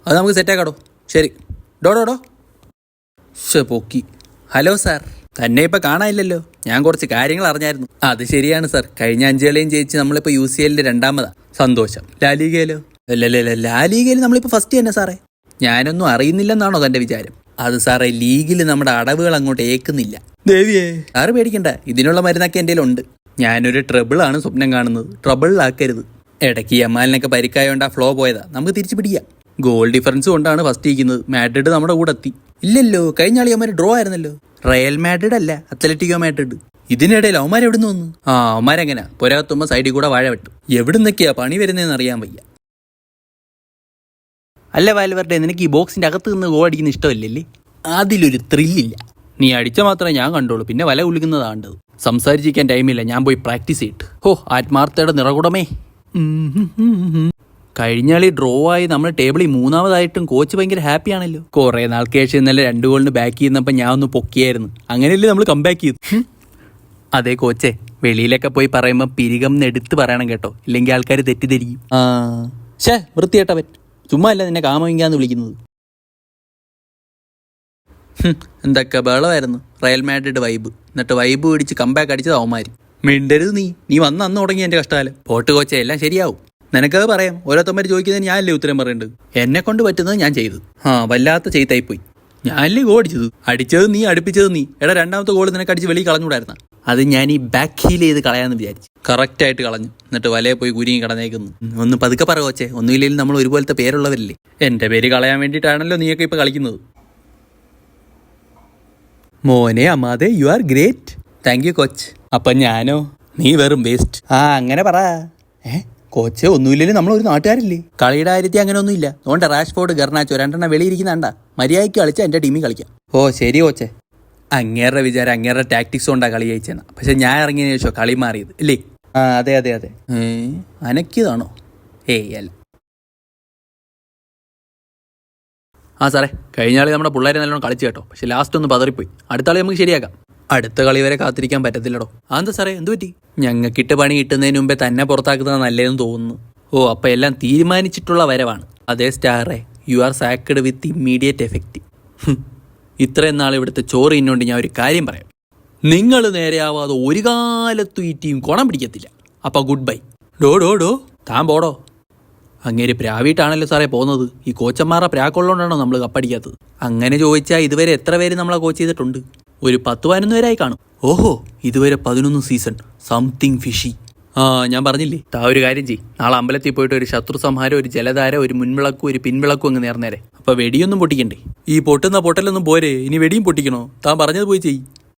അത് നമുക്ക് സെറ്റാക്കാടോ. ശരി. ഡോ പൊക്കി. ഹലോ സാർ, തന്നെ ഇപ്പം കാണാനില്ലല്ലോ. ഞാൻ കുറച്ച് കാര്യങ്ങൾ അറിഞ്ഞായിരുന്നു. അത് ശരിയാണ് സാർ, കഴിഞ്ഞ 5 കളിയും ജയിച്ച് നമ്മളിപ്പോൾ UCL രണ്ടാമതാ. സന്തോഷം. ലാലിഗയിലോ? ലാലിഗയിൽ നമ്മളിപ്പോൾ ഫസ്റ്റ് തന്നെ സാറേ. ഞാനൊന്നും അറിയുന്നില്ലെന്നാണോ തൻ്റെ വിചാരം? അത് സാറേ, ലീഗിൽ നമ്മുടെ അടവുകൾ അങ്ങോട്ട് ഏക്കുന്നില്ല. ദേവിയേ, സാറ് പേടിക്കണ്ട, ഇതിനുള്ള മരുന്നൊക്കെ എൻ്റെ ഉണ്ട്. ഞാനൊരു ട്രബിളാണ് സ്വപ്നം കാണുന്നത്. ട്രബിളിലാക്കരുത്. ഇടയ്ക്ക് യമാലിനൊക്കെ പരിക്കായോണ്ട് ആ ഫ്ലോ പോയതാ. നമുക്ക് തിരിച്ചു പിടിക്കാം. ഗോൾ ഡിഫറൻസ് കൊണ്ടാണ് ഫസ്റ്റ് ഇരിക്കുന്നത്. മാഡ്രിഡ് നമ്മുടെ കൂടെ എത്തി. ഇല്ലല്ലോ, കഴിഞ്ഞ ആളി അവന്മാർ ഡ്രോ ആയിരുന്നല്ലോ. റയൽ മാഡ്രിഡ് അല്ല, അത്ലറ്റിക്കോ മാഡ്രിഡ്. ഇതിനിടയിൽ അവന്മാർ എവിടുന്ന് വന്നു? അവന്മാരെങ്ങനാ പുരകത്തുമ്പോൾ സൈഡിൽ കൂടെ വാഴ വെട്ടു. എവിടുന്നൊക്കെയാ പണി വരുന്നതെന്ന് അറിയാൻ വയ്യ. അല്ല വാൽവരുടെ, നിനക്ക് ഈ ബോക്സിന്റെ അകത്ത് നിന്ന് ഗോൾ അടിക്കുന്ന ഇഷ്ടമല്ലേ? അതിലൊരു ത്രില്ലില്ല. നീ അടിച്ച മാത്രമേ ഞാൻ കണ്ടോളൂ, പിന്നെ വല കുളിക്കുന്നതാണ്ടത്. സംസാരിച്ചിരിക്കാൻ ടൈമില്ല, ഞാൻ പോയി പ്രാക്ടീസ് ചെയ്തിട്ട്. ആത്മാർത്ഥയുടെ നിറകുടമേ. കഴിഞ്ഞാളി ഡ്രോ ആയി നമ്മൾ ടേബിളിൽ 3ാമതായിട്ടും കോച്ച് ഭയങ്കര ഹാപ്പി ആണല്ലോ. കുറെ നാൾക്ക് ശേഷം ഇന്നലെ 2 ഗോളിന് ബാക്ക് ചെയ്യുന്നപ്പോൾ ഞാൻ ഒന്ന് പൊക്കിയായിരുന്നു. അങ്ങനെയല്ലേ നമ്മൾ കംബാക്ക് ചെയ്തു. അതെ കോച്ചേ, വെളിയിലൊക്കെ പോയി പറയുമ്പോൾ പിരികം എടുത്ത് പറയണം കേട്ടോ, ഇല്ലെങ്കിൽ ആൾക്കാർ തെറ്റിദ്ധരിക്കും. വൃത്തിയേട്ടവൻ. ചുമ്മാ അല്ല നിന്നെ കാമിക്കാന്ന് വിളിക്കുന്നത്. എന്തൊക്കെ ബഹളമായിരുന്നു. Real Madrid vibe. എന്നിട്ട് വൈബ് പിടിച്ച് കംബാക്ക് അടിച്ചത് അവന്മാര്. മിണ്ടരുത് നീ വന്ന അന്ന് തുടങ്ങി എൻ്റെ കഷ്ടകാലം. പോട്ട് കോച്ചേ, എല്ലാം ശരിയാവും. നിനക്കത് പറയാം. ഓരോരുത്തന്മാർ ചോദിക്കുന്നതിന് ഞാനല്ലേ ഉത്തരം പറയേണ്ടത്. എന്നെ കൊണ്ട് പറ്റുന്നത് ഞാൻ ചെയ്തു. വല്ലാത്ത ചെയ്തായിപ്പോയി. ഞാനല്ലേ ഗോൾ അടിച്ചത് നീ, അടുപ്പിച്ചത് നീ. എടാ, 2ാമത്തെ ഗോൾ നിനക്ക് അടിച്ച് വെളിയിൽ കളഞ്ഞുകൂടായിരുന്ന? അത് ഞാൻ ഈ ബാക്ക് ഹീൽ ചെയ്ത് കളയാന്ന് വിചാരിച്ചു. കറക്റ്റായിട്ട് കളഞ്ഞു. എന്നിട്ട് വലയെ പോയി കുരുങ്ങി കടന്നേക്കുന്നു. ഒന്ന് പതുക്കെ പറ കോച്ചേ, ഒന്നുമില്ലെങ്കിലും നമ്മൾ ഒരുപോലത്തെ പേരുള്ളവരല്ലേ. എൻ്റെ പേര് കളയാൻ വേണ്ടിയിട്ടാണല്ലോ നീയൊക്കെ ഇപ്പം കളിക്കുന്നത്. മോനെ അമ്മാതെ, you are great. Thank you coach. അപ്പം ഞാനോ? നീ വെറും വേസ്റ്റ്. അങ്ങനെ പറ. കോച്ച്, ഒന്നുമില്ലെങ്കിലും നമ്മൾ ഒരു നാട്ടുകാരില്ലേ. കളിയുടെ കാര്യത്തിൽ അങ്ങനെ ഒന്നുമില്ല. അതുകൊണ്ട് റാഷ്ഫോർഡ്, ഗർനാച്ചോ 2 വെളിയിരിക്കുന്നുണ്ടാ. മര്യാദയ്ക്ക് കളിച്ചാൽ എൻ്റെ ടീമിൽ കളിക്കാം. ശരി കോച്ചേ. അങ്ങേരുടെ വിചാരം അങ്ങേരുടെ ടാക്ടിക്സ് കൊണ്ടാ കളി ജയിച്ചെന്നാ. പക്ഷെ ഞാൻ ഇറങ്ങിയതിനു ശേഷം കളി മാറിയത് ഇല്ലേ? അതെ. അനക്കിയതാണോ? അല്ല. സാറേ, കഴിഞ്ഞ കളി നമ്മുടെ പിള്ളേരെ നല്ലോണം കളിച്ചു കേട്ടോ. പക്ഷെ ലാസ്റ്റ് ഒന്ന് പതറിപ്പോയി. അടുത്ത കളി നമുക്ക് ശരിയാക്കാം. അടുത്ത കളി വരെ കാത്തിരിക്കാൻ പറ്റത്തില്ലടോ. അതെന്താ സാറേ, എന്ത് പറ്റി? ഞങ്ങൾക്കിട്ട് പണി കിട്ടുന്നതിന് മുമ്പേ തന്നെ പുറത്താക്കുന്നത് നല്ലതെന്ന് തോന്നുന്നു. അപ്പം എല്ലാം തീരുമാനിച്ചിട്ടുള്ള വരവാണ്. അതേ സ്റ്റാറേ, you are sacked with immediate effect. ഇത്രയും നാൾ ഇവിടുത്തെ ചോറ് ഇന്നോണ്ട് ഞാൻ ഒരു കാര്യം പറയാം. നിങ്ങൾ നേരെയാവാതെ ഒരു കാലത്തും ഈ ടീം കുണം പിടിക്കത്തില്ല. അപ്പം ഗുഡ് ബൈ. ഡോ താൻ പോടോ. അങ്ങേര് പ്രാവിയിട്ടാണല്ലോ സാറേ പോകുന്നത്. ഈ കോച്ചന്മാരുടെ പ്രാക്കുള്ളതുകൊണ്ടാണോ നമ്മൾ കപ്പടിക്കാത്തത്? അങ്ങനെ ചോദിച്ചാൽ ഇതുവരെ എത്ര പേര് നമ്മളെ കോച്ച് ചെയ്തിട്ടുണ്ട്? ഒരു 10-11 പേരായി കാണും. ഇതുവരെ 11 സീസൺ. Something fishy. ഞാൻ പറഞ്ഞില്ലേ, ഒരു കാര്യം ചെയ്യും. നാളെ അമ്പലത്തിൽ പോയിട്ട് ഒരു ശത്രു സംഹാരം, ഒരു ജലധാര, ഒരു മുൻവിളക്കും ഒരു പിൻവിളക്കും അങ്ങ് നേർന്നേരെ. അപ്പോൾ വെടിയൊന്നും പൊട്ടിക്കണ്ടേ? ഈ പൊട്ടുന്ന പൊട്ടലൊന്നും പോരെ, ഇനി വെടിയും പൊട്ടിക്കണോ? താൻ പറഞ്ഞത് പോയി ചെയ്യും.